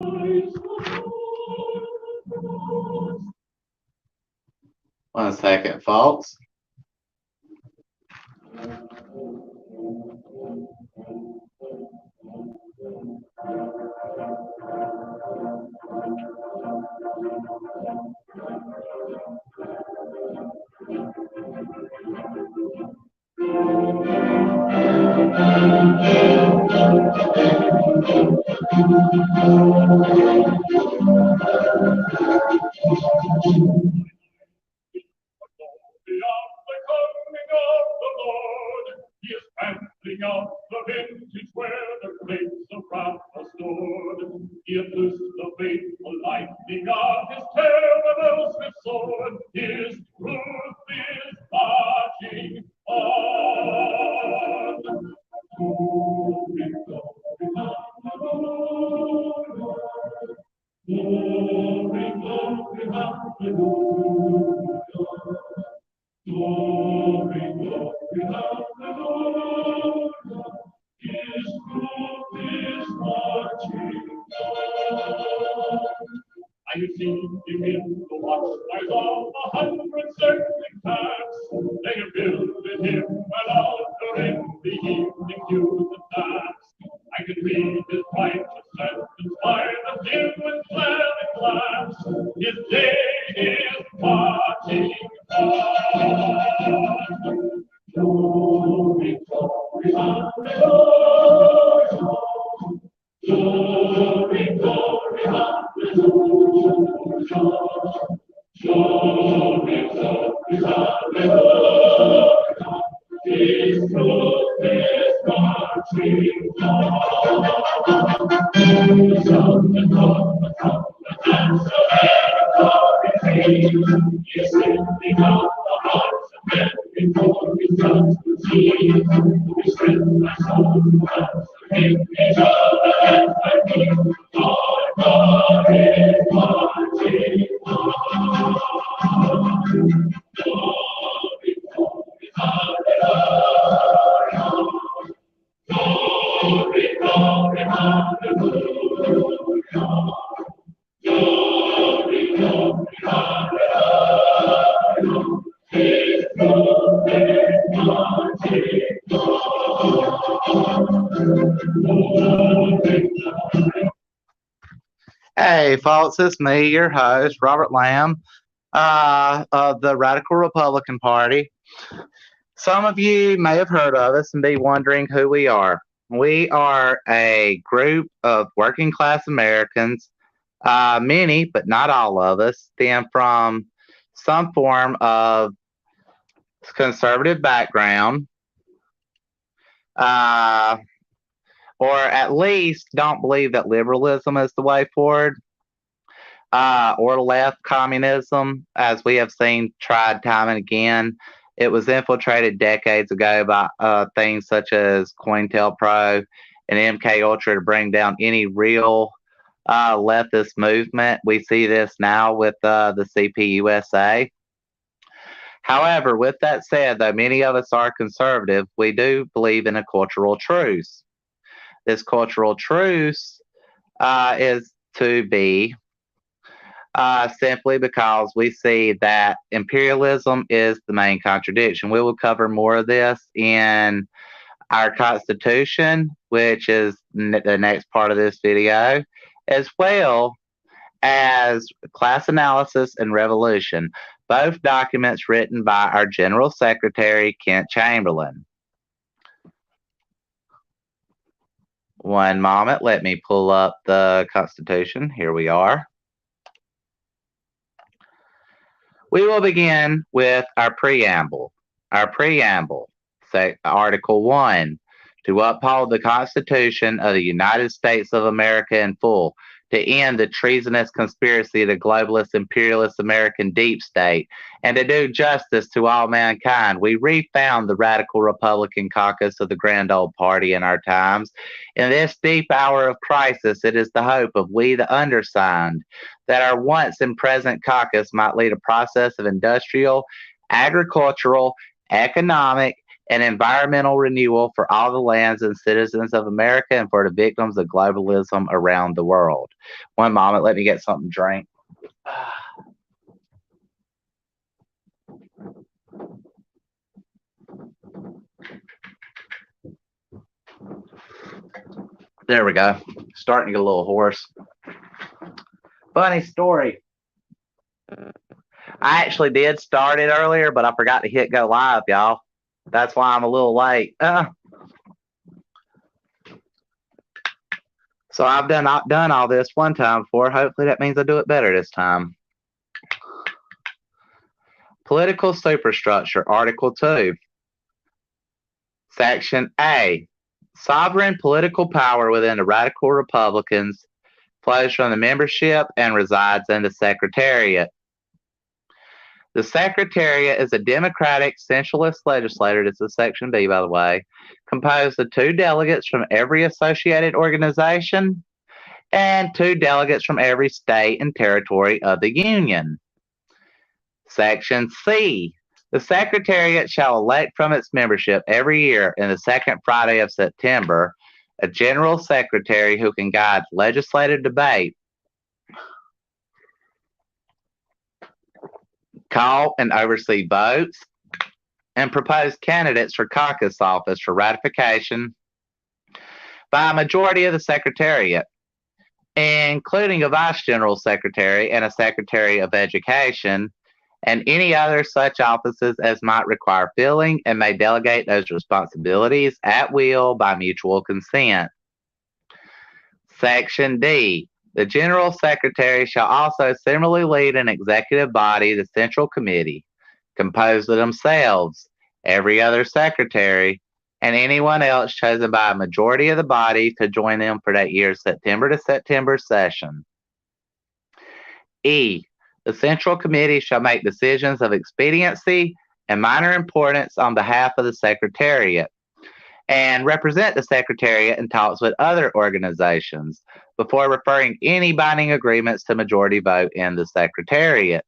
1 second, folks. Hey, folks, it's me, your host, Robert Lamb, of the Radical Republican Party. Some of you may have heard of us and be wondering who we are. We are a group of working class Americans. Many, but not all of us, stem from some form of conservative background, uh, or at least don't believe that liberalism is the way forward, or left communism, as we have seen tried time and again. It was infiltrated decades ago by things such as COINTELPRO and MK Ultra to bring down any real leftist movement. We see this now with the CPUSA. However, with that said, though many of us are conservative, we do believe in a cultural truce. This cultural truce is to be simply because we see that imperialism is the main contradiction. We will cover more of this in our Constitution, which is the next part of this video, as well as Class Analysis and Revolution, both documents written by our General Secretary Kent Chamberlain. One moment, let me pull up the Constitution. Here we are. We will begin with our preamble. Our preamble, Article 1, to uphold the Constitution of the United States of America in full, to end the treasonous conspiracy of the globalist imperialist American deep state, and to do justice to all mankind. We refound the radical Republican caucus of the grand old party in our times. In this deep hour of crisis, it is the hope of we, the undersigned, that our once and present caucus might lead a process of industrial, agricultural, economic, and environmental renewal for all the lands and citizens of America and for the victims of globalism around the world. One moment, let me get something to drink. There we go. Starting to get a little hoarse. Funny story. I actually did start it earlier, but I forgot to hit go live, y'all. That's why I'm a little late. So I've done all this one time before. Hopefully that means I do it better this time. Political superstructure, Article 2. Section A. Sovereign political power within the radical Republicans flows from the membership and resides in the Secretariat. The Secretariat is a democratic centralist legislature, this is Section B, by the way, composed of 2 delegates from every associated organization and 2 delegates from every state and territory of the Union. Section C. The Secretariat shall elect from its membership every year in the second Friday of September a General Secretary who can guide legislative debate, call and oversee votes, and propose candidates for caucus office for ratification by a majority of the Secretariat, including a Vice General Secretary and a Secretary of Education, and any other such offices as might require filling, and may delegate those responsibilities at will by mutual consent. Section D. The General Secretary shall also similarly lead an executive body, the Central Committee, composed of themselves, every other secretary, and anyone else chosen by a majority of the body to join them for that year's September to September session. E. The Central Committee shall make decisions of expediency and minor importance on behalf of the Secretariat, and represent the Secretariat in talks with other organizations before referring any binding agreements to majority vote in the Secretariat.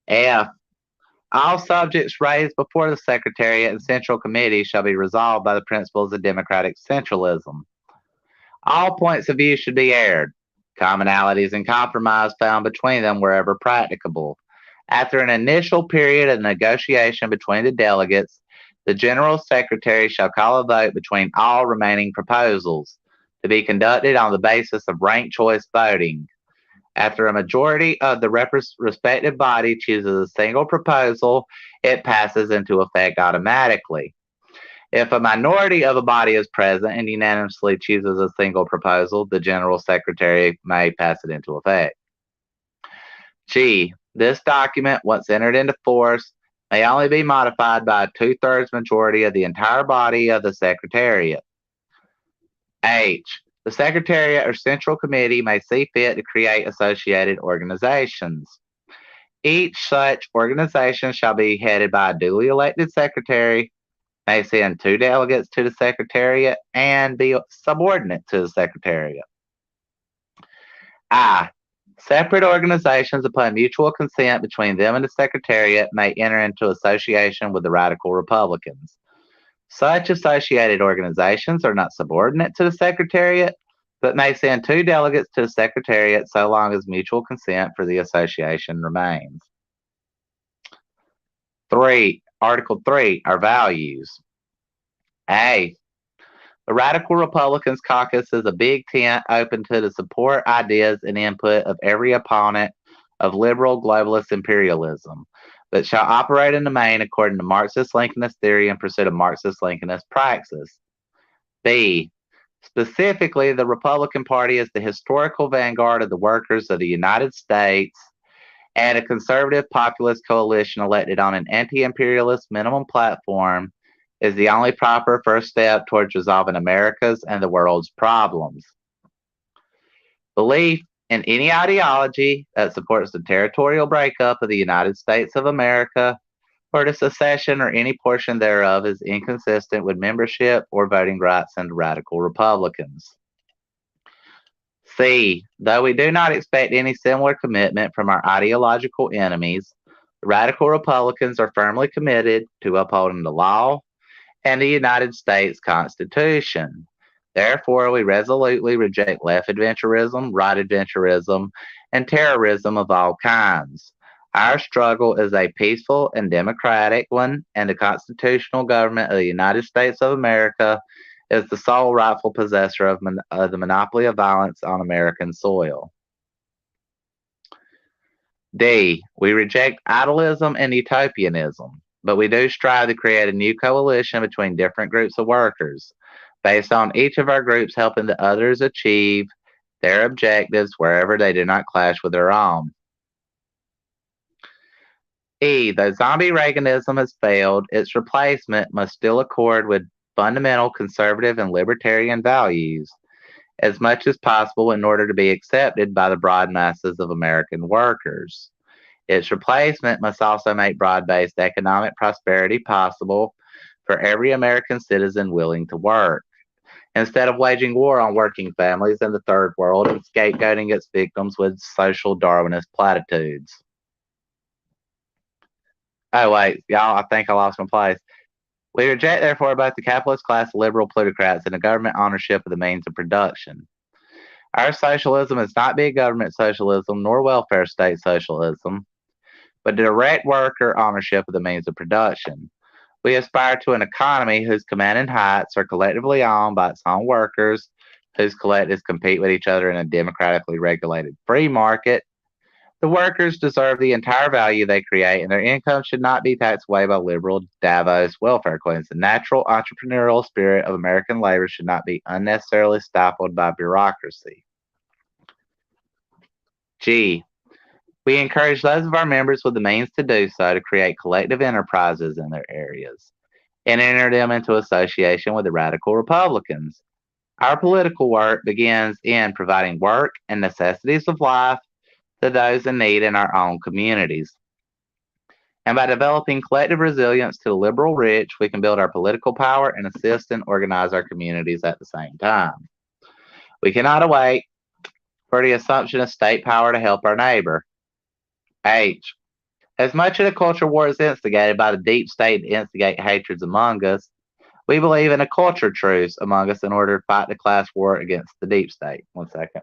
F. All subjects raised before the Secretariat and Central Committee shall be resolved by the principles of democratic centralism. All points of view should be aired, commonalities and compromise found between them wherever practicable. After an initial period of negotiation between the delegates, the General Secretary shall call a vote between all remaining proposals, to be conducted on the basis of ranked choice voting. After a majority of the respective body chooses a single proposal, it passes into effect automatically. If a minority of a body is present and unanimously chooses a single proposal, the General Secretary may pass it into effect. G. This document, once entered into force, may only be modified by a 2/3 majority of the entire body of the Secretariat. H. The Secretariat or Central Committee may see fit to create associated organizations. Each such organization shall be headed by a duly elected secretary, may send 2 delegates to the Secretariat, and be subordinate to the Secretariat. I. Separate organizations, upon mutual consent between them and the Secretariat, may enter into association with the Radical Republicans. Such associated organizations are not subordinate to the Secretariat, but may send 2 delegates to the Secretariat so long as mutual consent for the association remains. 3. Article 3, our values. A. The Radical Republicans Caucus is a big tent open to the support, ideas, and input of every opponent of liberal globalist imperialism, but shall operate in the main according to Marxist-Leninist theory and pursuit of Marxist-Leninist praxis. B. Specifically, the Republican Party is the historical vanguard of the workers of the United States, and a conservative populist coalition elected on an anti-imperialist minimum platform is the only proper first step towards resolving America's and the world's problems. Belief in any ideology that supports the territorial breakup of the United States of America or the secession or any portion thereof is inconsistent with membership or voting rights in the Radical Republicans. C. Though we do not expect any similar commitment from our ideological enemies, Radical Republicans are firmly committed to upholding the law and the United States Constitution. Therefore, we resolutely reject left adventurism, right adventurism, and terrorism of all kinds. Our struggle is a peaceful and democratic one, and the constitutional government of the United States of America is the sole rightful possessor of the monopoly of violence on American soil. D. We reject idealism and utopianism, but we do strive to create a new coalition between different groups of workers, based on each of our groups helping the others achieve their objectives wherever they do not clash with their own. E. Though zombie Reaganism has failed, its replacement must still accord with fundamental conservative and libertarian values as much as possible in order to be accepted by the broad masses of American workers. Its replacement must also make broad based economic prosperity possible for every American citizen willing to work, instead of waging war on working families in the third world and scapegoating its victims with social Darwinist platitudes. Oh, wait, y'all, I think I lost my place. We reject, therefore, both the capitalist class liberal plutocrats and the government ownership of the means of production. Our socialism is not be government socialism nor welfare state socialism, but direct worker ownership of the means of production. We aspire to an economy whose commanding heights are collectively owned by its own workers, whose collectives compete with each other in a democratically regulated free market. The workers deserve the entire value they create, and their income should not be taxed away by liberal Davos welfare queens. The natural entrepreneurial spirit of American labor should not be unnecessarily stifled by bureaucracy. G. We encourage those of our members with the means to do so to create collective enterprises in their areas and enter them into association with the radical Republicans. Our political work begins in providing work and necessities of life to those in need in our own communities. And by developing collective resilience to the liberal rich, we can build our political power and assist and organize our communities at the same time. We cannot await for the assumption of state power to help our neighbor. H. As much of the culture war is instigated by the deep state to instigate hatreds among us, we believe in a culture truce among us in order to fight the class war against the deep state. 1 second.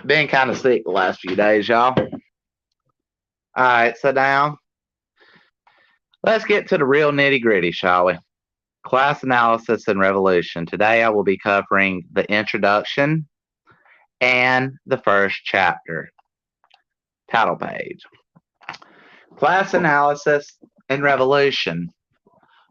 Been kind of sick the last few days, y'all. All right, so now let's get to the real nitty gritty, shall we? Class analysis and revolution. Today I will be covering the introduction and the first chapter. Title page. Class analysis and revolution.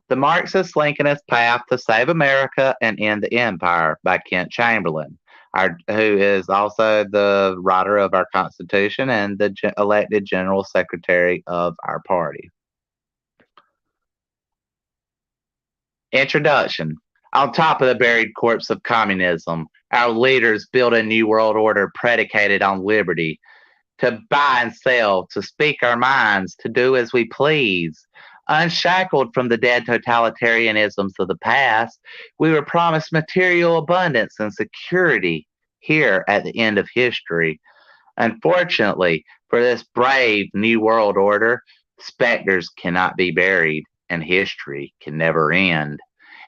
The Marxist-Leninist Path to Save America and End the Empire by Kent Chamberlain, who is also the writer of our Constitution and the elected General Secretary of our party. Introduction. On top of the buried corpse of communism, our leaders built a new world order predicated on liberty, to buy and sell, to speak our minds, to do as we please. Unshackled from the dead totalitarianisms of the past, we were promised material abundance and security here at the end of history. Unfortunately, for this brave new world order, specters cannot be buried, and history can never end.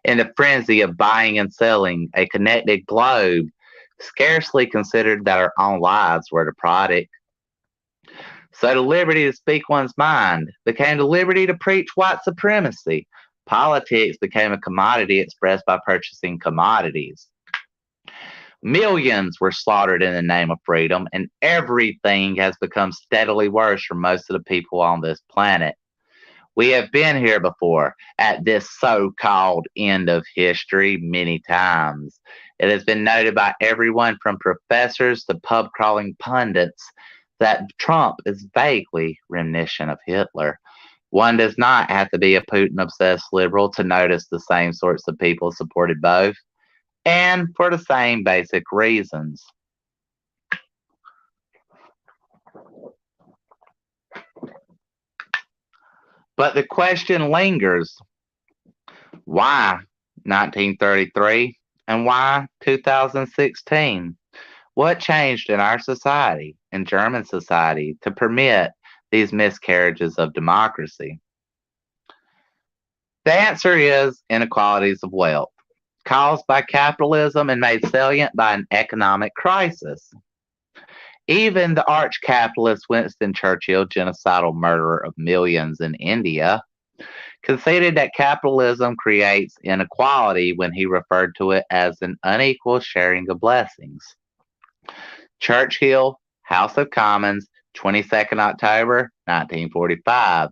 In the frenzy of buying and selling a connected globe, scarcely considered that our own lives were the product. So the liberty to speak one's mind became the liberty to preach white supremacy. Politics became a commodity expressed by purchasing commodities. Millions were slaughtered in the name of freedom, and everything has become steadily worse for most of the people on this planet. We have been here before at this so-called end of history many times. It has been noted by everyone from professors to pub-crawling pundits that Trump is vaguely reminiscent of Hitler. One does not have to be a Putin-obsessed liberal to notice the same sorts of people supported both, and for the same basic reasons. But the question lingers, why 1933 and why 2016? What changed in our society, in German society, to permit these miscarriages of democracy? The answer is inequalities of wealth, caused by capitalism and made salient by an economic crisis. Even the arch capitalist Winston Churchill, genocidal murderer of millions in India, conceded that capitalism creates inequality when he referred to it as an unequal sharing of blessings. Churchill, House of Commons, 22nd October 1945.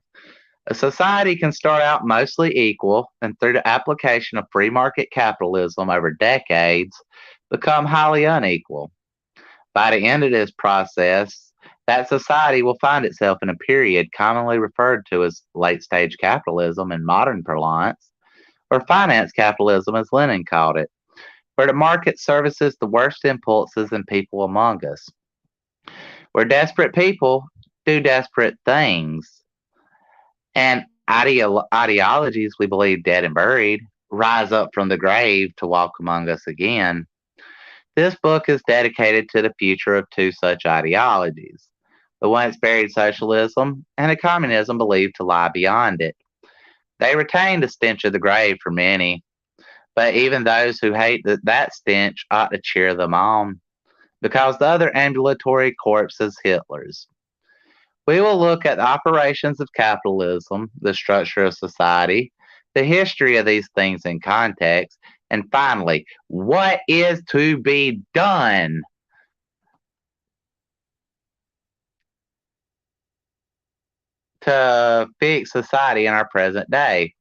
A society can start out mostly equal and through the application of free market capitalism over decades become highly unequal. By the end of this process, that society will find itself in a period commonly referred to as late stage capitalism in modern parlance, or finance capitalism as Lenin called it, where the market services the worst impulses and people among us, where desperate people do desperate things, and ideologies we believe dead and buried rise up from the grave to walk among us again. This book is dedicated to the future of two such ideologies, the once buried socialism and a communism believed to lie beyond it. They retain the stench of the grave for many, but even those who hate that stench ought to cheer them on, because the other ambulatory corpse is Hitler's. We will look at the operations of capitalism, the structure of society, the history of these things in context, and finally, what is to be done to fix society in our present day.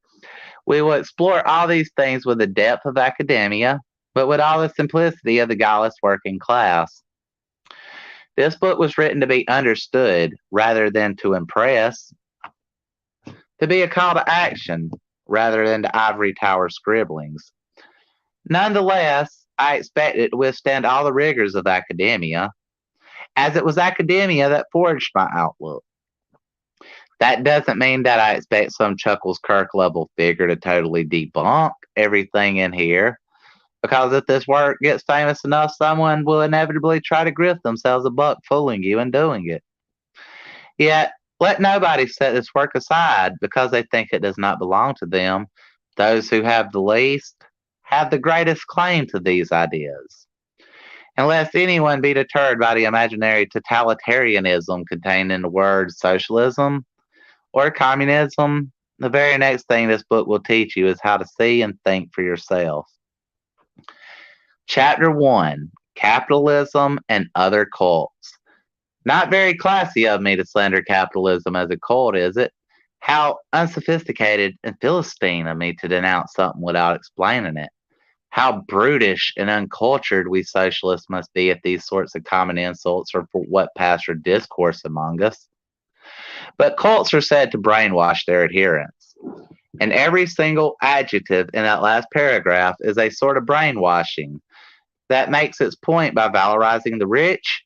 We will explore all these things with the depth of academia, but with all the simplicity of the guileless working class. This book was written to be understood rather than to impress, to be a call to action rather than to ivory tower scribblings. Nonetheless, I expect it to withstand all the rigors of academia, as it was academia that forged my outlook. That doesn't mean that I expect some Chuckles Kirk level figure to totally debunk everything in here, because if this work gets famous enough, someone will inevitably try to grift themselves a buck fooling you and doing it. Yet, let nobody set this work aside because they think it does not belong to them. Those who have the least have the greatest claim to these ideas. And lest anyone be deterred by the imaginary totalitarianism contained in the word socialism or communism, the very next thing this book will teach you is how to see and think for yourself. Chapter 1: Capitalism and Other Cults. Not very classy of me to slander capitalism as a cult, is it? How unsophisticated and philistine of me to denounce something without explaining it. How brutish and uncultured we socialists must be if these sorts of common insults are for what pass for discourse among us. But cults are said to brainwash their adherents, and every single adjective in that last paragraph is a sort of brainwashing that makes its point by valorizing the rich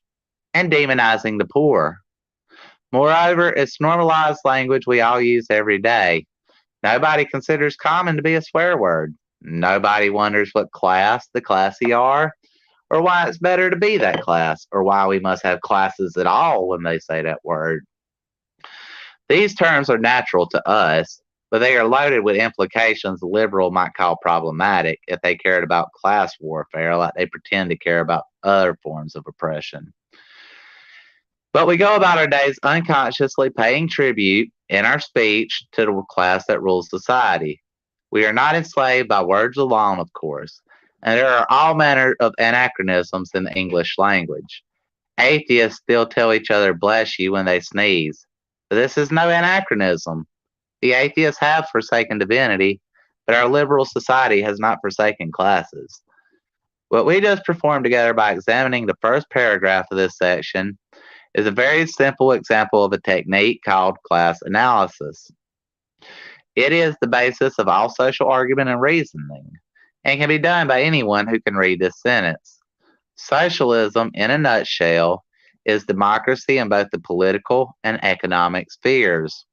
and demonizing the poor. Moreover, it's normalized language we all use every day. Nobody considers common to be a swear word. Nobody wonders what class the classy are, or why it's better to be that class, or why we must have classes at all when they say that word. These terms are natural to us, but they are loaded with implications the liberal might call problematic if they cared about class warfare like they pretend to care about other forms of oppression. But we go about our days unconsciously paying tribute in our speech to the class that rules society. We are not enslaved by words alone, of course, and there are all manner of anachronisms in the English language. Atheists still tell each other bless you when they sneeze. But this is no anachronism. The atheists have forsaken divinity, but our liberal society has not forsaken classes. What we just performed together by examining the first paragraph of this section is a very simple example of a technique called class analysis. It is the basis of all social argument and reasoning, and can be done by anyone who can read this sentence. Socialism, in a nutshell, is democracy in both the political and economic spheres.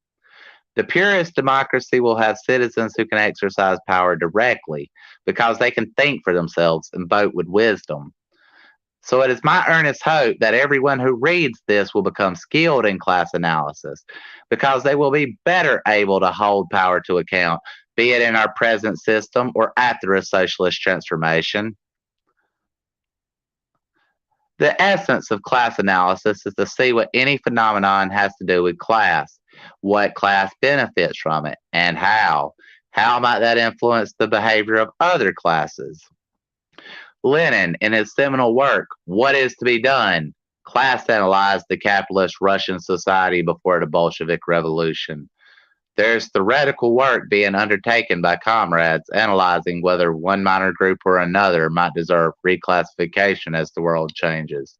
The purest democracy will have citizens who can exercise power directly because they can think for themselves and vote with wisdom. So it is my earnest hope that everyone who reads this will become skilled in class analysis because they will be better able to hold power to account, be it in our present system or after a socialist transformation. The essence of class analysis is to see what any phenomenon has to do with class, what class benefits from it, and how. How might that influence the behavior of other classes? Lenin, in his seminal work, What is to be Done, class analyzed the capitalist Russian society before the Bolshevik Revolution. There's theoretical work being undertaken by comrades analyzing whether one minor group or another might deserve reclassification as the world changes.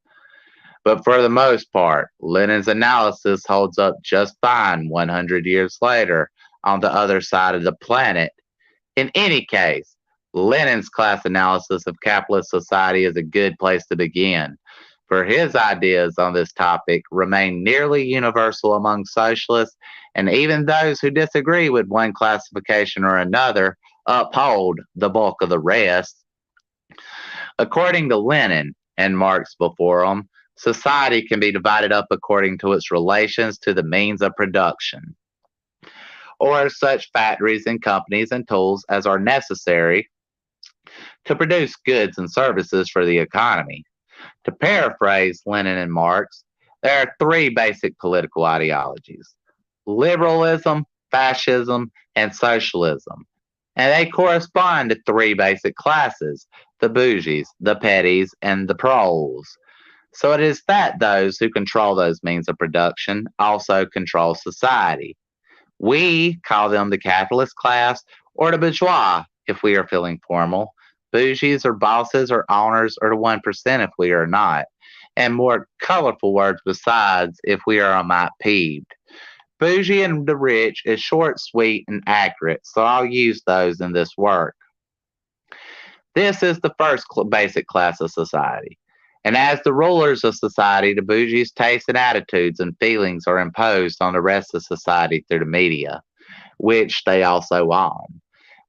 But for the most part, Lenin's analysis holds up just fine 100 years later on the other side of the planet. In any case, Lenin's class analysis of capitalist society is a good place to begin, for his ideas on this topic remain nearly universal among socialists, and even those who disagree with one classification or another uphold the bulk of the rest. According to Lenin and Marx before him, society can be divided up according to its relations to the means of production, or such factories and companies and tools as are necessary to produce goods and services for the economy. To paraphrase Lenin and Marx, there are three basic political ideologies: liberalism, fascism, and socialism. And they correspond to three basic classes: the bourgeois, the petties, and the proles. So it is that those who control those means of production also control society. We call them the capitalist class or the bourgeois if we are feeling formal. Bougies or bosses or owners or the 1% if we are not. And more colorful words besides if we are a mite peeved. Bougie and the rich is short, sweet, and accurate, so I'll use those in this work. This is the first basic class of society. And as the rulers of society, the bourgeois' tastes and attitudes and feelings are imposed on the rest of society through the media, which they also own.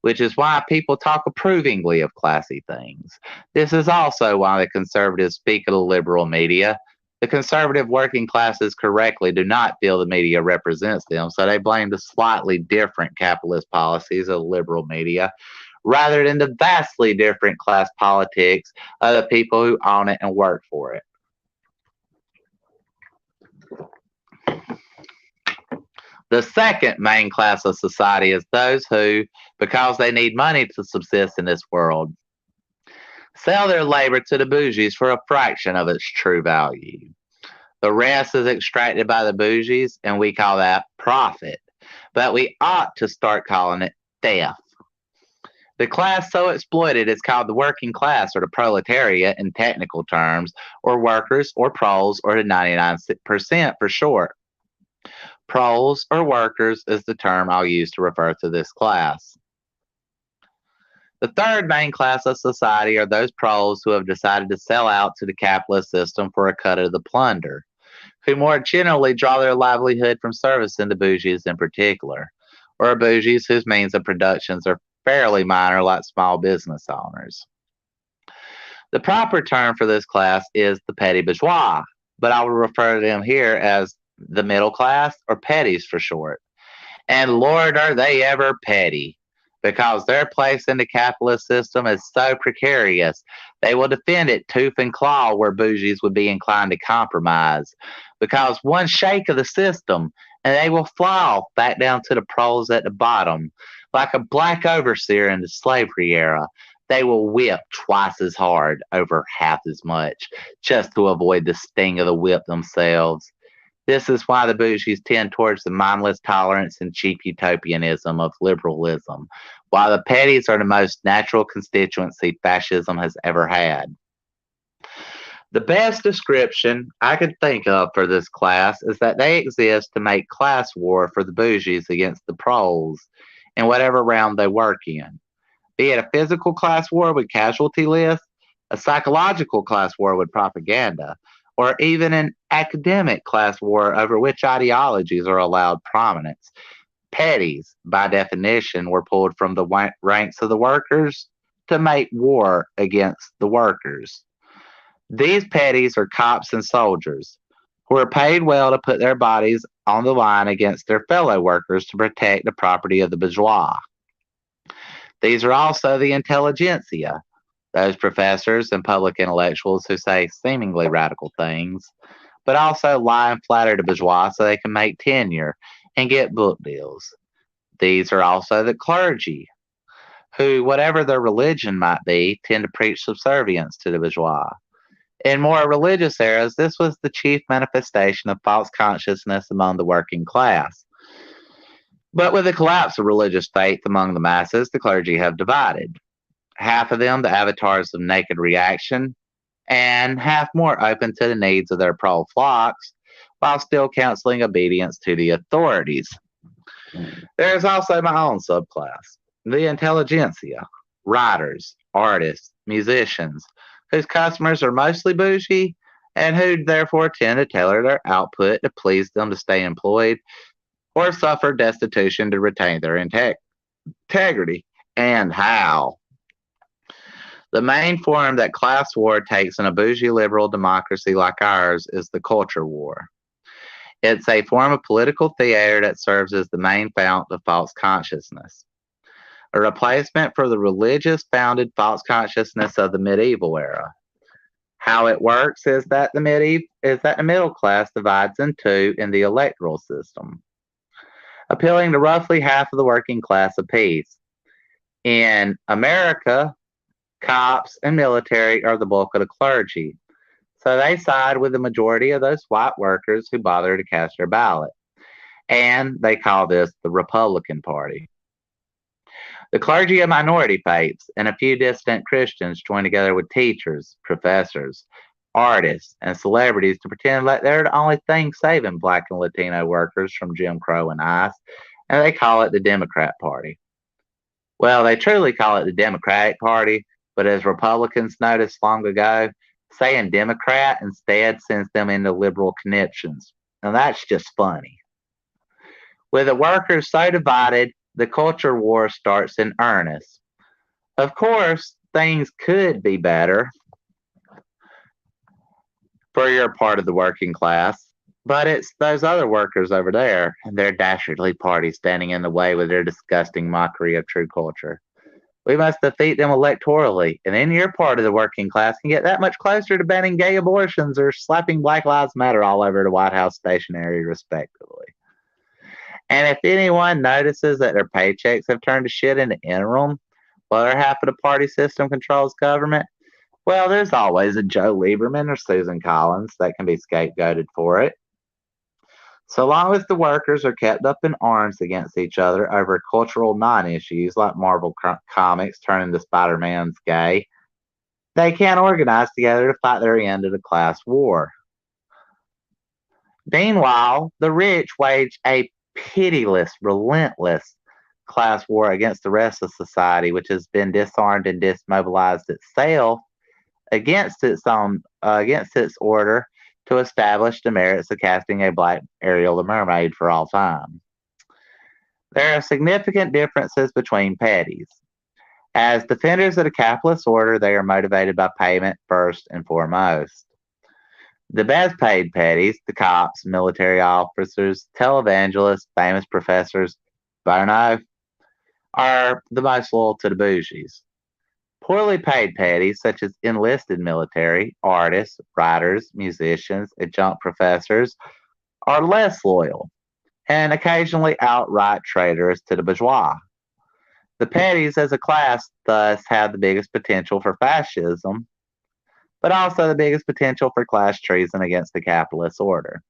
Which is why people talk approvingly of classy things. This is also why the conservatives speak of the liberal media. The conservative working classes correctly do not feel the media represents them, so they blame the slightly different capitalist policies of the liberal media rather than the vastly different class politics of the people who own it and work for it. The second main class of society is those who, because they need money to subsist in this world, sell their labor to the bourgeois for a fraction of its true value. The rest is extracted by the bourgeois, and we call that profit. But we ought to start calling it theft. The class so exploited is called the working class or the proletariat in technical terms, or workers or proles or the 99% for short. Proles or workers is the term I'll use to refer to this class. The third main class of society are those proles who have decided to sell out to the capitalist system for a cut of the plunder, who more generally draw their livelihood from service in the bourgeois in particular, or bourgeois whose means of productions are fairly minor like small business owners. The proper term for this class is the petty bourgeois, but I will refer to them here as the middle class or petties for short. And Lord, are they ever petty, because their place in the capitalist system is so precarious. They will defend it tooth and claw where bourgeois would be inclined to compromise, because one shake of the system and they will fly off back down to the proles at the bottom. Like a black overseer in the slavery era, they will whip twice as hard over half as much, just to avoid the sting of the whip themselves. This is why the bourgeois tend towards the mindless tolerance and cheap utopianism of liberalism, while the petties are the most natural constituency fascism has ever had. The best description I could think of for this class is that they exist to make class war for the bourgeois against the proles in whatever realm they work in, be it a physical class war with casualty lists, a psychological class war with propaganda, or even an academic class war over which ideologies are allowed prominence. Petties, by definition, were pulled from the ranks of the workers to make war against the workers. These petties are cops and soldiers who are paid well to put their bodies on the line against their fellow workers to protect the property of the bourgeois. These are also the intelligentsia, those professors and public intellectuals who say seemingly radical things, but also lie and flatter the bourgeois so they can make tenure and get book deals. These are also the clergy, who, whatever their religion might be, tend to preach subservience to the bourgeois. In more religious eras, this was the chief manifestation of false consciousness among the working class. But with the collapse of religious faith among the masses, the clergy have divided. Half of them, the avatars of naked reaction, and half more open to the needs of their pro flocks, while still counseling obedience to the authorities. There is also my own subclass, the intelligentsia, writers, artists, musicians, whose customers are mostly bougie and who therefore tend to tailor their output to please them to stay employed or suffer destitution to retain their integrity. And how? The main form that class war takes in a bougie liberal democracy like ours is the culture war. It's a form of political theater that serves as the main fount of false consciousness, a replacement for the religious founded false consciousness of the medieval era. How it works is that the middle class divides in two in the electoral system, appealing to roughly half of the working class apiece. In America, cops and military are the bulk of the clergy, so they side with the majority of those white workers who bother to cast their ballot, and they call this the Republican Party. The clergy of minority faiths and a few dissident Christians join together with teachers, professors, artists, and celebrities to pretend that they're the only thing saving black and Latino workers from Jim Crow and ICE, and they call it the Democrat Party. Well, they truly call it the Democratic Party, but as Republicans noticed long ago, saying Democrat instead sends them into liberal conniptions. Now that's just funny. With the workers so divided, the culture war starts in earnest. Of course, things could be better for your part of the working class, but it's those other workers over there and their dastardly party standing in the way with their disgusting mockery of true culture. We must defeat them electorally, and then your part of the working class can get that much closer to banning gay abortions or slapping Black Lives Matter all over the White House stationery, respectively. And if anyone notices that their paychecks have turned to shit in the interim, while their half of the party system controls government, well, there's always a Joe Lieberman or Susan Collins that can be scapegoated for it. So long as the workers are kept up in arms against each other over cultural non issues like Marvel comics turning to Spider Man's gay, they can't organize together to fight their end of the class war. Meanwhile, the rich wage a pitiless, relentless class war against the rest of society, which has been disarmed and dismobilized itself against its order to establish the merits of casting a black Ariel the mermaid for all time. There are significant differences between petties. As defenders of the capitalist order, they are motivated by payment first and foremost. The best paid petties, the cops, military officers, televangelists, famous professors, Bono, are the most loyal to the bougies. Poorly paid petties, such as enlisted military, artists, writers, musicians, adjunct professors, are less loyal and occasionally outright traitors to the bourgeois. The petties as a class thus have the biggest potential for fascism, but also the biggest potential for class treason against the capitalist order.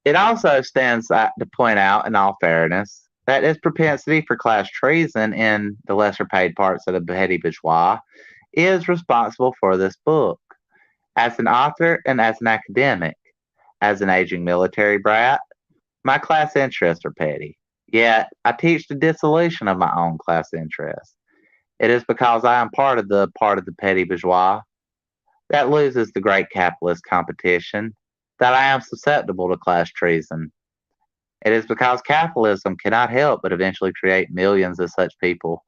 It also stands to point out, in all fairness, that this propensity for class treason in the lesser paid parts of the petty bourgeois is responsible for this book. As an author and as an academic, as an aging military brat, my class interests are petty. Yet I teach the dissolution of my own class interests. It is because I am part of the petty bourgeois that loses the great capitalist competition that I am susceptible to class treason. It is because capitalism cannot help but eventually create millions of such people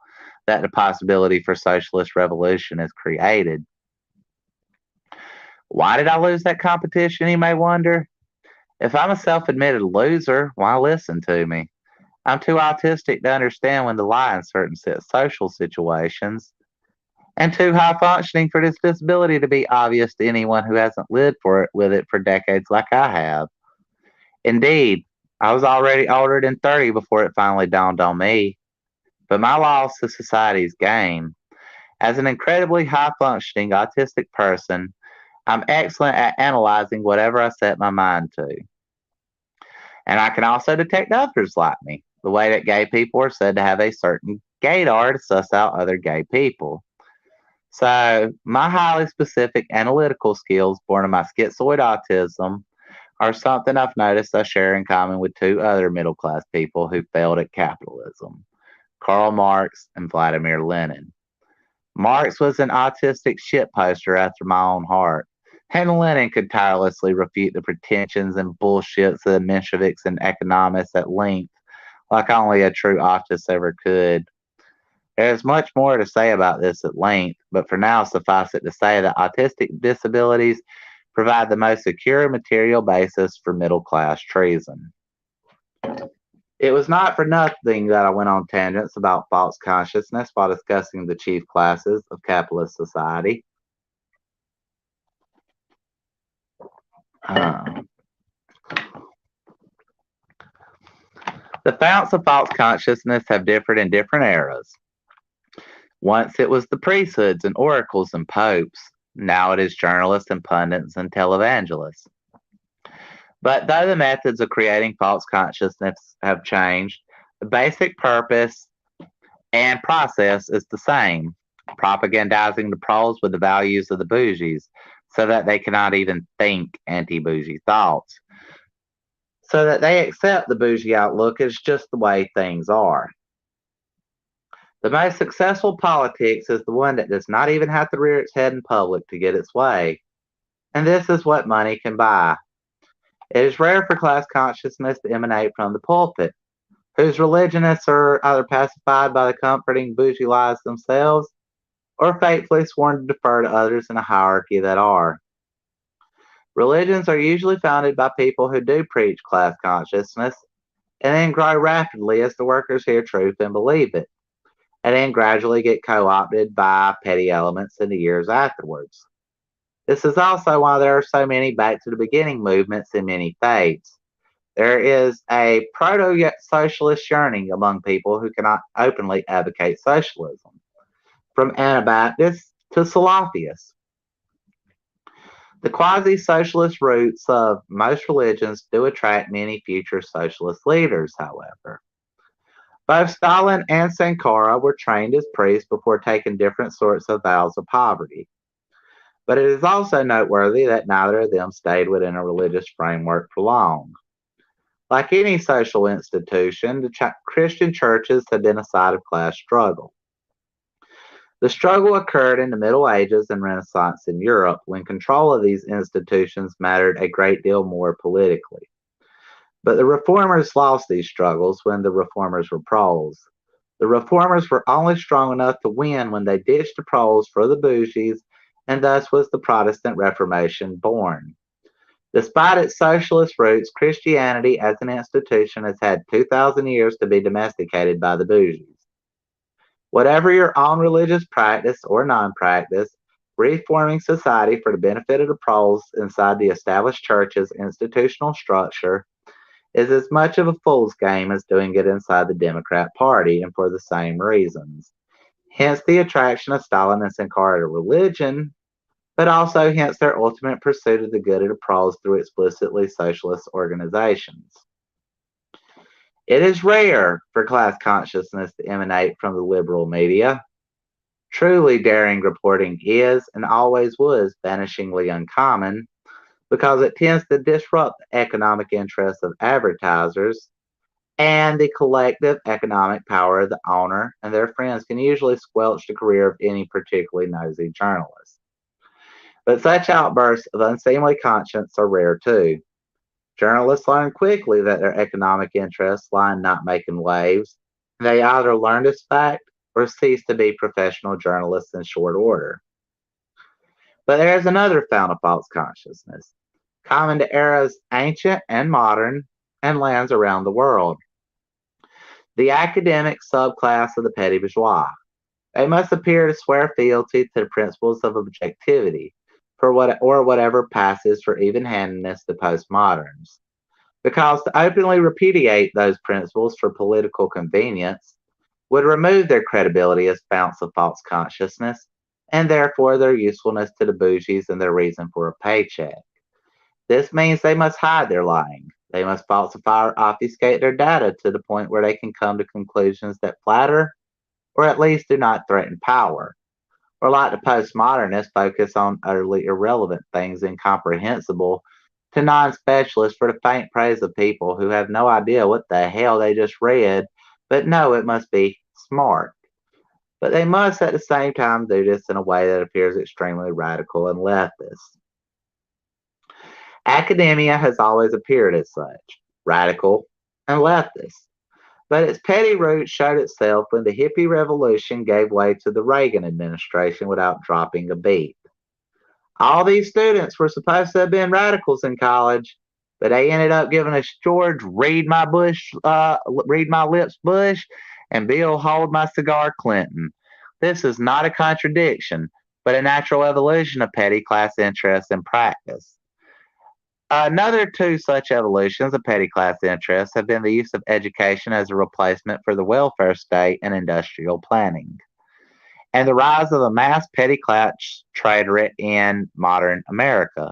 that the possibility for socialist revolution is created. Why did I lose that competition, you may wonder? If I'm a self admitted loser, why listen to me? I'm too autistic to understand when to lie in certain social situations, and too high functioning for this disability to be obvious to anyone who hasn't lived with it for decades like I have. Indeed, I was already older than 30 before it finally dawned on me. But my loss is society's gain. As an incredibly high functioning autistic person, I'm excellent at analyzing whatever I set my mind to. And I can also detect others like me, the way that gay people are said to have a certain gaydar to suss out other gay people. So, my highly specific analytical skills born of my schizoid autism are something I've noticed I share in common with two other middle class people who failed at capitalism: Karl Marx and Vladimir Lenin. Marx was an autistic shitposter after my own heart, and Lenin could tirelessly refute the pretensions and bullshits of the Mensheviks and economists at length, like only a true autist ever could. There's much more to say about this at length, but for now, suffice it to say that autistic disabilities provide the most secure material basis for middle class treason. It was not for nothing that I went on tangents about false consciousness while discussing the chief classes of capitalist society. Um, the founts of false consciousness have differed in different eras. Once it was the priesthoods and oracles and popes. Now it is journalists and pundits and televangelists. But though the methods of creating false consciousness have changed, the basic purpose and process is the same: propagandizing the proles with the values of the bougies so that they cannot even think anti bougie thoughts, so that they accept the bougie outlook as just the way things are. The most successful politics is the one that does not even have to rear its head in public to get its way. And this is what money can buy. It is rare for class consciousness to emanate from the pulpit, whose religionists are either pacified by the comforting bougie lies themselves or faithfully sworn to defer to others in a hierarchy that are. Religions are usually founded by people who do preach class consciousness and then grow rapidly as the workers hear truth and believe it, and then gradually get co opted by petty elements in the years afterwards. This is also why there are so many back to the beginning movements in many faiths. There is a proto socialist yearning among people who cannot openly advocate socialism, from Anabaptists to Salafists. The quasi socialist roots of most religions do attract many future socialist leaders, however. Both Stalin and Sankara were trained as priests before taking different sorts of vows of poverty. But it is also noteworthy that neither of them stayed within a religious framework for long. Like any social institution, the Christian churches have been a site of class struggle. The struggle occurred in the Middle Ages and Renaissance in Europe, when control of these institutions mattered a great deal more politically. But the reformers lost these struggles when the reformers were proles. The reformers were only strong enough to win when they ditched the proles for the bougies, and thus was the Protestant Reformation born. Despite its socialist roots, Christianity as an institution has had 2,000 years to be domesticated by the bougies. Whatever your own religious practice or non practice, reforming society for the benefit of the proles inside the established church's institutional structure is as much of a fool's game as doing it inside the Democrat Party, and for the same reasons. Hence the attraction of Stalin and Sankara to religion, but also hence their ultimate pursuit of the good of the proles through explicitly socialist organizations. It is rare for class consciousness to emanate from the liberal media. Truly daring reporting is, and always was, vanishingly uncommon, because it tends to disrupt the economic interests of advertisers, and the collective economic power of the owner and their friends can usually squelch the career of any particularly nosy journalist. But such outbursts of unseemly conscience are rare too. Journalists learn quickly that their economic interests lie in not making waves. They either learn this fact or cease to be professional journalists in short order. But there is another fount of false consciousness, common to eras ancient and modern and lands around the world. The academic subclass of the petty bourgeois. They must appear to swear fealty to the principles of objectivity, or whatever passes for even-handedness to postmoderns. Because to openly repudiate those principles for political convenience would remove their credibility as founts of false consciousness, and therefore their usefulness to the bourgeois and their reason for a paycheck. This means they must hide their lying. They must falsify or obfuscate their data to the point where they can come to conclusions that flatter or at least do not threaten power. Or like the postmodernists, focus on utterly irrelevant things incomprehensible to non specialists for the faint praise of people who have no idea what the hell they just read, but know it must be smart. But they must at the same time do this in a way that appears extremely radical and leftist. Academia has always appeared as such, radical and leftist. But its petty roots showed itself when the hippie revolution gave way to the Reagan administration without dropping a beat. All these students were supposed to have been radicals in college, but they ended up giving us George read my lips Bush, and Bill hold my cigar Clinton. This is not a contradiction, but a natural evolution of petty class interests and practice. Another two such evolutions of petty class interests have been the use of education as a replacement for the welfare state and industrial planning, and the rise of the mass petty class trader in modern America.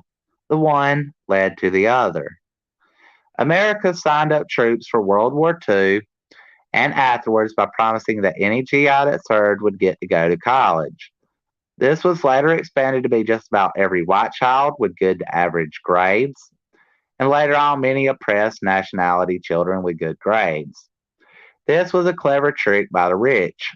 The one led to the other. America signed up troops for World War II and afterwards by promising that any GI that served would get to go to college. This was later expanded to be just about every white child with good to average grades, and later on many oppressed nationality children with good grades. This was a clever trick by the rich.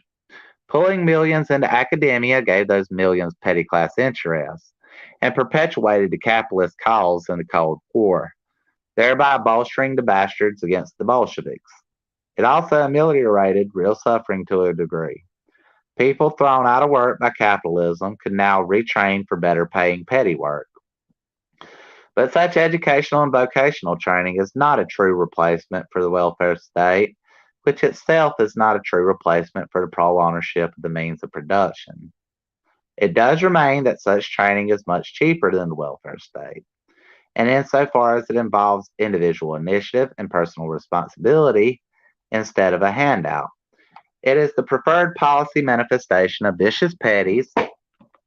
Pulling millions into academia gave those millions petty class interests and perpetuated the capitalist cause in the Cold War, thereby bolstering the bastards against the Bolsheviks. It also ameliorated real suffering to a degree. People thrown out of work by capitalism could now retrain for better paying petty work. But such educational and vocational training is not a true replacement for the welfare state, which itself is not a true replacement for the pro ownership of the means of production. It does remain that such training is much cheaper than the welfare state, and insofar as it involves individual initiative and personal responsibility instead of a handout. It is the preferred policy manifestation of vicious petties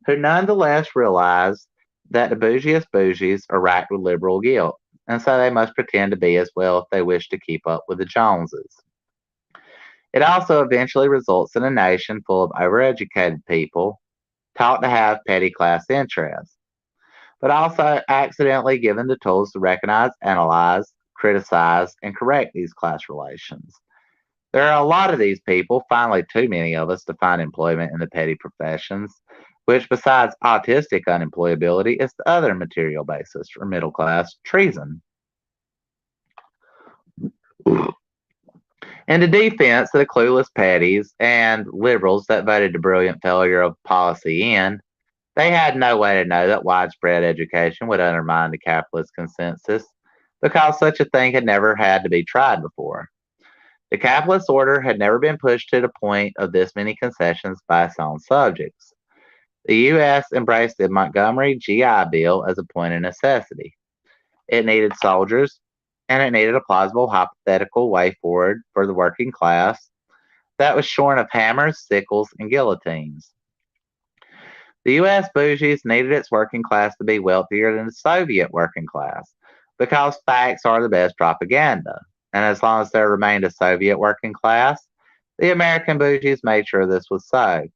who nonetheless realize that the bougiest bougies are racked with liberal guilt, and so they must pretend to be as well if they wish to keep up with the Joneses. It also eventually results in a nation full of overeducated people taught to have petty class interests, but also accidentally given the tools to recognize, analyze, criticize, and correct these class relations. There are a lot of these people, finally too many of us, to find employment in the petty professions, which besides autistic unemployability is the other material basis for middle class treason. In the defense of the clueless petties and liberals that voted the brilliant failure of policy in, they had no way to know that widespread education would undermine the capitalist consensus because such a thing had never had to be tried before. The capitalist order had never been pushed to the point of this many concessions by its own subjects. The U.S. embraced the Montgomery GI Bill as a point of necessity. It needed soldiers, and it needed a plausible hypothetical way forward for the working class that was shorn of hammers, sickles, and guillotines. The U.S. bourgeois needed its working class to be wealthier than the Soviet working class because facts are the best propaganda. And as long as there remained a Soviet working class, the American bourgeois made sure this was so.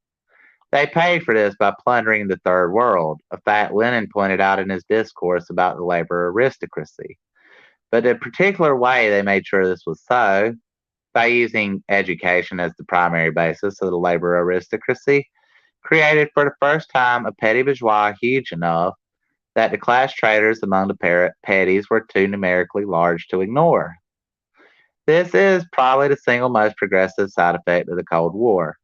They paid for this by plundering the Third World, a fact Lenin pointed out in his discourse about the labor aristocracy. But the particular way they made sure this was so, by using education as the primary basis of the labor aristocracy, created for the first time a petty bourgeois huge enough that the class traders among the petties were too numerically large to ignore. This is probably the single most progressive side effect of the Cold War.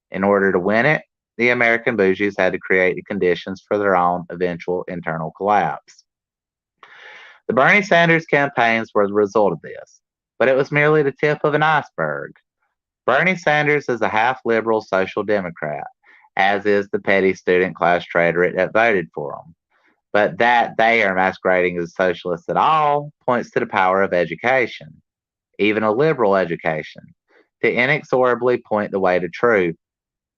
In order to win it, the American bourgeois had to create the conditions for their own eventual internal collapse. The Bernie Sanders campaigns were the result of this, but it was merely the tip of an iceberg. Bernie Sanders is a half liberal social democrat, as is the petty student class traitorate that voted for him. But that they are masquerading as socialists at all points to the power of education, even a liberal education, to inexorably point the way to truth.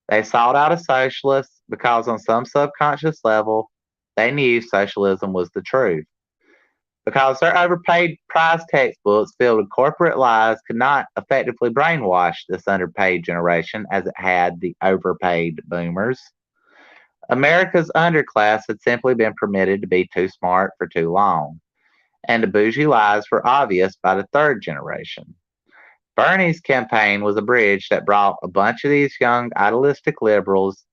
They sought out a socialist because, on some subconscious level, they knew socialism was the truth. Because their overpaid prize textbooks filled with corporate lies could not effectively brainwash this underpaid generation as it had the overpaid boomers. America's underclass had simply been permitted to be too smart for too long, and the bougie lies were obvious by the third generation. Bernie's campaign was a bridge that brought a bunch of these young, idealistic liberals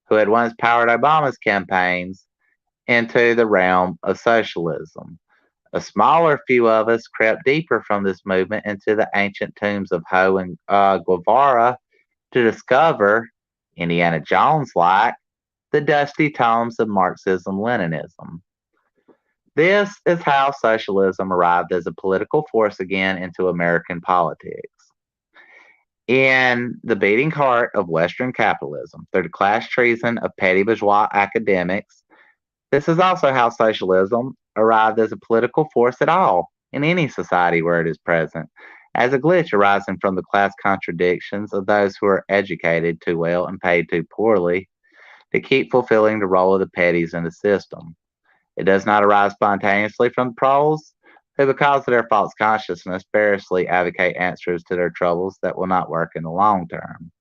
who had once powered Obama's campaigns into the realm of socialism. A smaller few of us crept deeper from this movement into the ancient tombs of Ho and Guevara to discover, Indiana Jones like, the dusty tomes of Marxism Leninism. This is how socialism arrived as a political force again into American politics. In the beating heart of Western capitalism, through the class treason of petty bourgeois academics, this is also how socialism arrived as a political force at all in any society where it is present, as a glitch arising from the class contradictions of those who are educated too well and paid too poorly to keep fulfilling the role of the petties in the system. It does not arise spontaneously from the proles, who, because of their false consciousness, variously advocate answers to their troubles that will not work in the long term.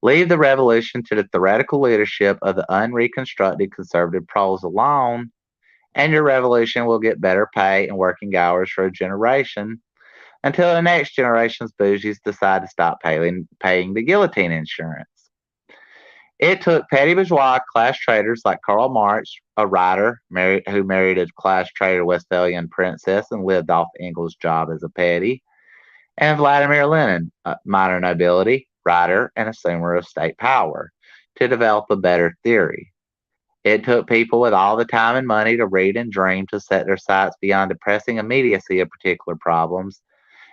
Leave the revolution to the theoretical leadership of the unreconstructed conservative proles alone, and your revolution will get better pay and working hours for a generation until the next generation's bougies decide to stop paying the guillotine insurance. It took petty bourgeois class traders like Karl Marx, a writer who married a class trader Westphalian princess and lived off Engels' job as a petty, and Vladimir Lenin, a minor nobility, writer, and assumer of state power, to develop a better theory. It took people with all the time and money to read and dream to set their sights beyond the pressing immediacy of particular problems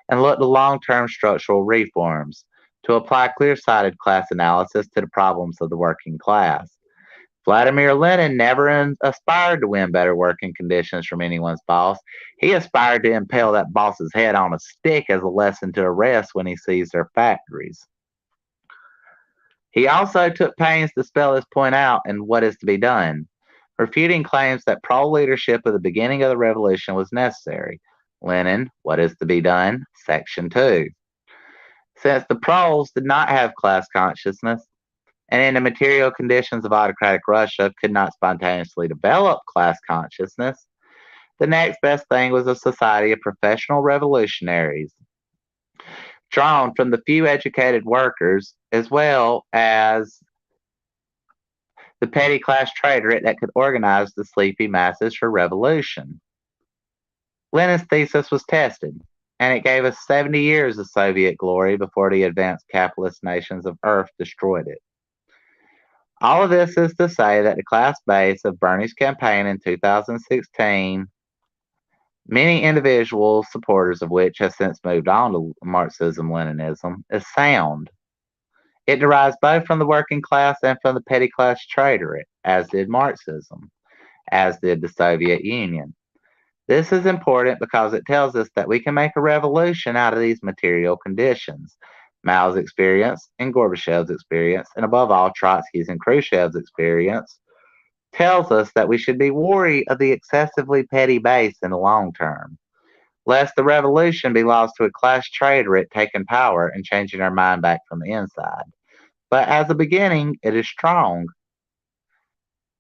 and look to long-term structural reforms, to apply clear-sighted class analysis to the problems of the working class. Vladimir Lenin never aspired to win better working conditions from anyone's boss. He aspired to impale that boss's head on a stick as a lesson to the rest when he sees their factories. He also took pains to spell this point out in What Is to Be Done, refuting claims that pro-leadership at the beginning of the revolution was necessary. Lenin, What Is to Be Done, Section 2. Since the proles did not have class consciousness, and in the material conditions of autocratic Russia could not spontaneously develop class consciousness, the next best thing was a society of professional revolutionaries, drawn from the few educated workers as well as the petty class traitorate that could organize the sleepy masses for revolution. Lenin's thesis was tested, and it gave us 70 years of Soviet glory before the advanced capitalist nations of Earth destroyed it. All of this is to say that the class base of Bernie's campaign in 2016, many individual supporters of which have since moved on to Marxism-Leninism, is sound. It derives both from the working class and from the petty class traitorate, as did Marxism, as did the Soviet Union. This is important because it tells us that we can make a revolution out of these material conditions. Mao's experience and Gorbachev's experience, and above all Trotsky's and Khrushchev's experience, tells us that we should be wary of the excessively petty base in the long term, lest the revolution be lost to a class traitorate taking power and changing our mind back from the inside. But as a beginning, it is strong.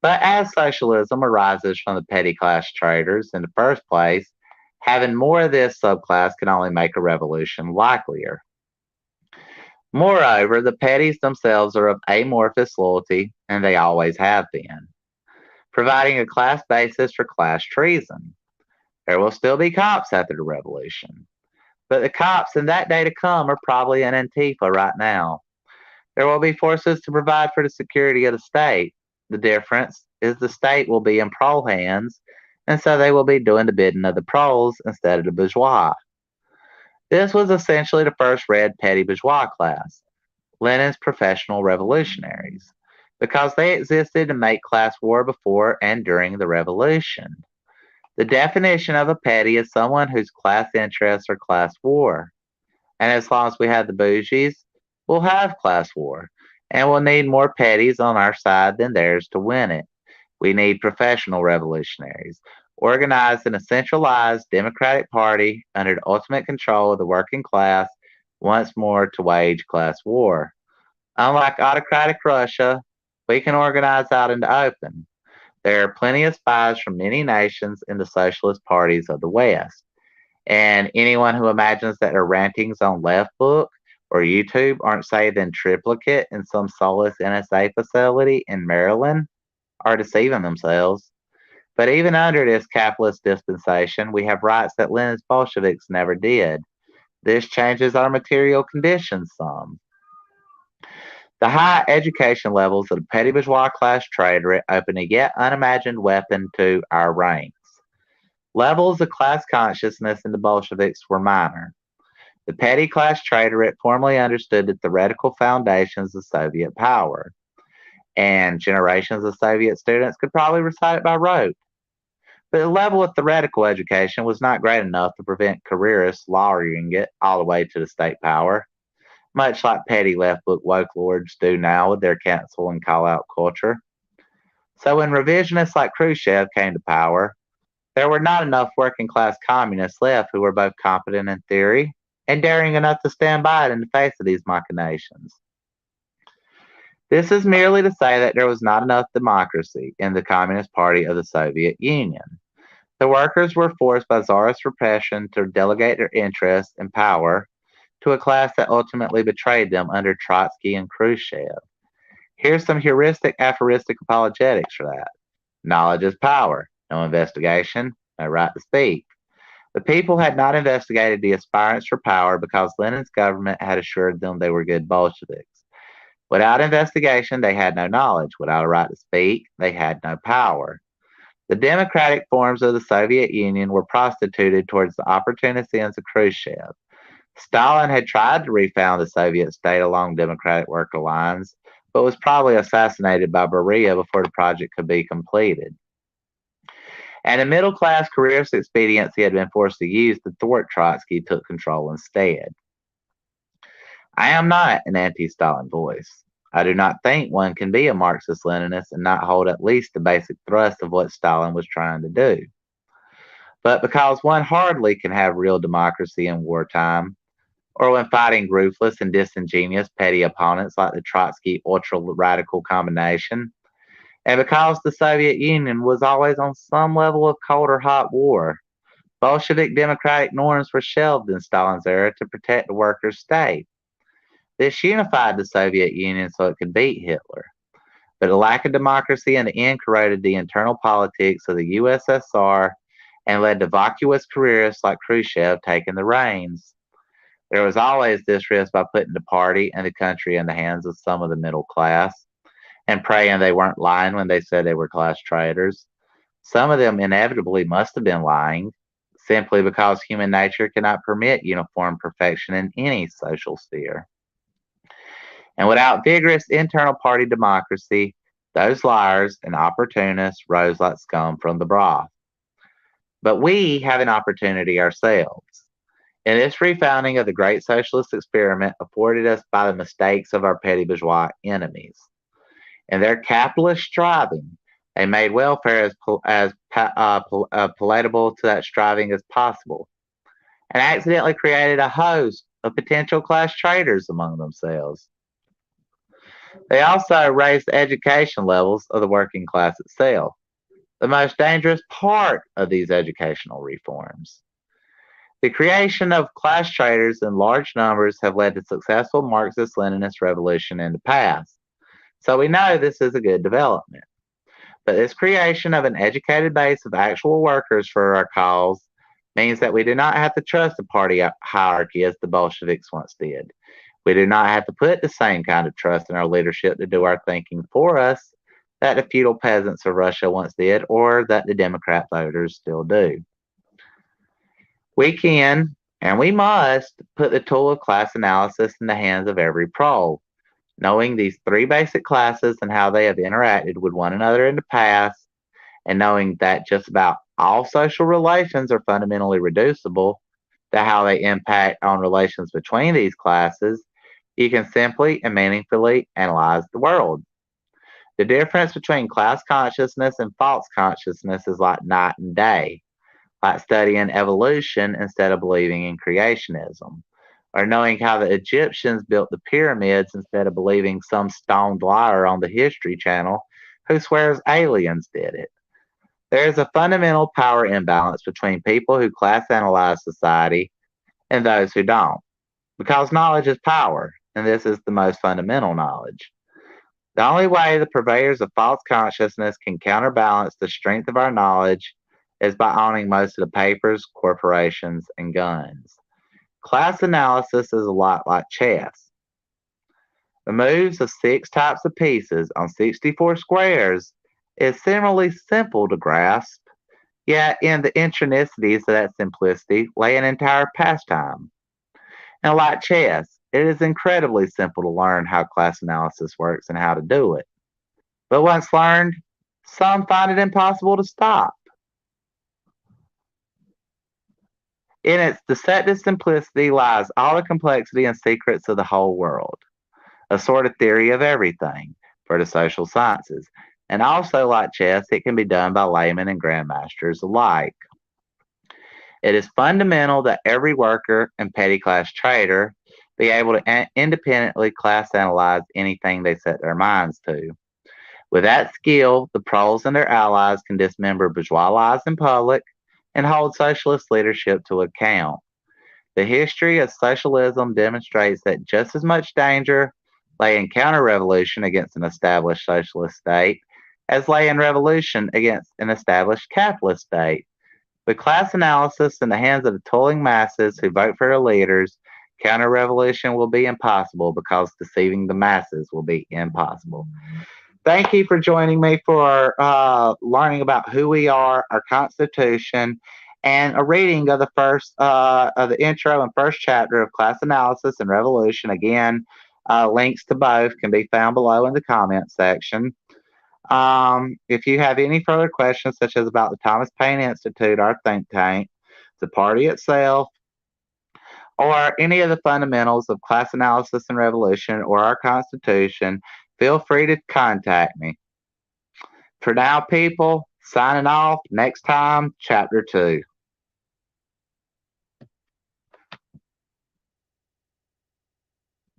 But as socialism arises from the petty class traders in the first place, having more of this subclass can only make a revolution likelier. Moreover, the petties themselves are of amorphous loyalty, and they always have been, providing a class basis for class treason. There will still be cops after the revolution, but the cops in that day to come are probably an Antifa right now. There will be forces to provide for the security of the state. The difference is the state will be in prole hands, and so they will be doing the bidding of the proles instead of the bourgeois. This was essentially the first red petty bourgeois class, Lenin's professional revolutionaries, because they existed to make class war before and during the revolution. The definition of a petty is someone whose class interests are class war. And as long as we have the bougies, we'll have class war. And we'll need more petties on our side than theirs to win it. We need professional revolutionaries, organized in a centralized democratic party under the ultimate control of the working class, once more to wage class war. Unlike autocratic Russia, we can organize out in the open. There are plenty of spies from many nations in the socialist parties of the West. And anyone who imagines that their rantings on Left Book or YouTube aren't saved in triplicate in some soulless NSA facility in Maryland are deceiving themselves. But even under this capitalist dispensation, we have rights that Lenin's Bolsheviks never did. This changes our material conditions some. The high education levels of the petty bourgeois class trader open a yet unimagined weapon to our ranks. Levels of class consciousness in the Bolsheviks were minor. The petty class traderate formally understood the theoretical foundations of Soviet power, and generations of Soviet students could probably recite it by rote. But the level of theoretical education was not great enough to prevent careerists lawyering it all the way to the state power, much like petty left book woke lords do now with their cancel and call out culture. So when revisionists like Khrushchev came to power, there were not enough working class communists left who were both competent in theory and daring enough to stand by it in the face of these machinations. This is merely to say that there was not enough democracy in the Communist Party of the Soviet Union. The workers were forced by czarist repression to delegate their interests and power to a class that ultimately betrayed them under Trotsky and Khrushchev. Here's some heuristic aphoristic apologetics for that. Knowledge is power. No investigation, no right to speak. The people had not investigated the aspirants for power because Lenin's government had assured them they were good Bolsheviks. Without investigation, they had no knowledge. Without a right to speak, they had no power. The democratic forms of the Soviet Union were prostituted towards the opportunist ends of Khrushchev. Stalin had tried to refound the Soviet state along democratic worker lines, but was probably assassinated by Beria before the project could be completed. And the middle class careerist expedients he had been forced to use to thwart Trotsky took control instead. I am not an anti Stalin voice. I do not think one can be a Marxist Leninist and not hold at least the basic thrust of what Stalin was trying to do. But because one hardly can have real democracy in wartime, or when fighting ruthless and disingenuous petty opponents like the Trotsky ultra radical combination, and because the Soviet Union was always on some level of cold or hot war, Bolshevik democratic norms were shelved in Stalin's era to protect the workers' state. This unified the Soviet Union so it could beat Hitler. But the lack of democracy in the end corroded the internal politics of the USSR and led to vacuous careerists like Khrushchev taking the reins. There was always this risk by putting the party and the country in the hands of some of the middle class and praying they weren't lying when they said they were class traitors. Some of them inevitably must have been lying, simply because human nature cannot permit uniform perfection in any social sphere. And without vigorous internal party democracy, those liars and opportunists rose like scum from the broth. But we have an opportunity ourselves. In this refounding of the great socialist experiment afforded us by the mistakes of our petty bourgeois enemies. In their capitalist striving, they made welfare as palatable to that striving as possible, and accidentally created a host of potential class traitors among themselves. They also raised the education levels of the working class itself, the most dangerous part of these educational reforms. The creation of class traitors in large numbers have led to successful Marxist-Leninist revolution in the past, so we know this is a good development. But this creation of an educated base of actual workers for our cause means that we do not have to trust the party hierarchy as the Bolsheviks once did. We do not have to put the same kind of trust in our leadership to do our thinking for us that the feudal peasants of Russia once did, or that the Democrat voters still do. We can, and we must, put the tool of class analysis in the hands of every pro. Knowing these three basic classes and how they have interacted with one another in the past, and knowing that just about all social relations are fundamentally reducible to how they impact on relations between these classes, you can simply and meaningfully analyze the world. The difference between class consciousness and false consciousness is like night and day, like studying evolution instead of believing in creationism, or knowing how the Egyptians built the pyramids instead of believing some stoned liar on the History Channel who swears aliens did it. There is a fundamental power imbalance between people who class analyze society and those who don't, because knowledge is power, and this is the most fundamental knowledge. The only way the purveyors of false consciousness can counterbalance the strength of our knowledge is by owning most of the papers, corporations, and guns. Class analysis is a lot like chess. The moves of six types of pieces on 64 squares is similarly simple to grasp, yet in the intrinicities of that simplicity lay an entire pastime. And like chess, it is incredibly simple to learn how class analysis works and how to do it. But once learned, some find it impossible to stop. In its deceptive simplicity lies all the complexity and secrets of the whole world, a sort of theory of everything for the social sciences. And also, like chess, it can be done by laymen and grandmasters alike. It is fundamental that every worker and petty class trader be able to independently class analyze anything they set their minds to. With that skill, the proles and their allies can dismember bourgeois lies in public and hold socialist leadership to account. The history of socialism demonstrates that just as much danger lay in counter revolution against an established socialist state as lay in revolution against an established capitalist state. With class analysis in the hands of the toiling masses who vote for their leaders, counter revolution will be impossible because deceiving the masses will be impossible. Thank you for joining me for learning about who we are, our Constitution, and a reading of the intro and first chapter of Class Analysis and Revolution. Again, links to both can be found below in the comment section. If you have any further questions, such as about the Thomas Paine Institute, our think tank, the party itself, or any of the fundamentals of class analysis and revolution or our Constitution, feel free to contact me. For now, people, signing off. Next time, Chapter 2.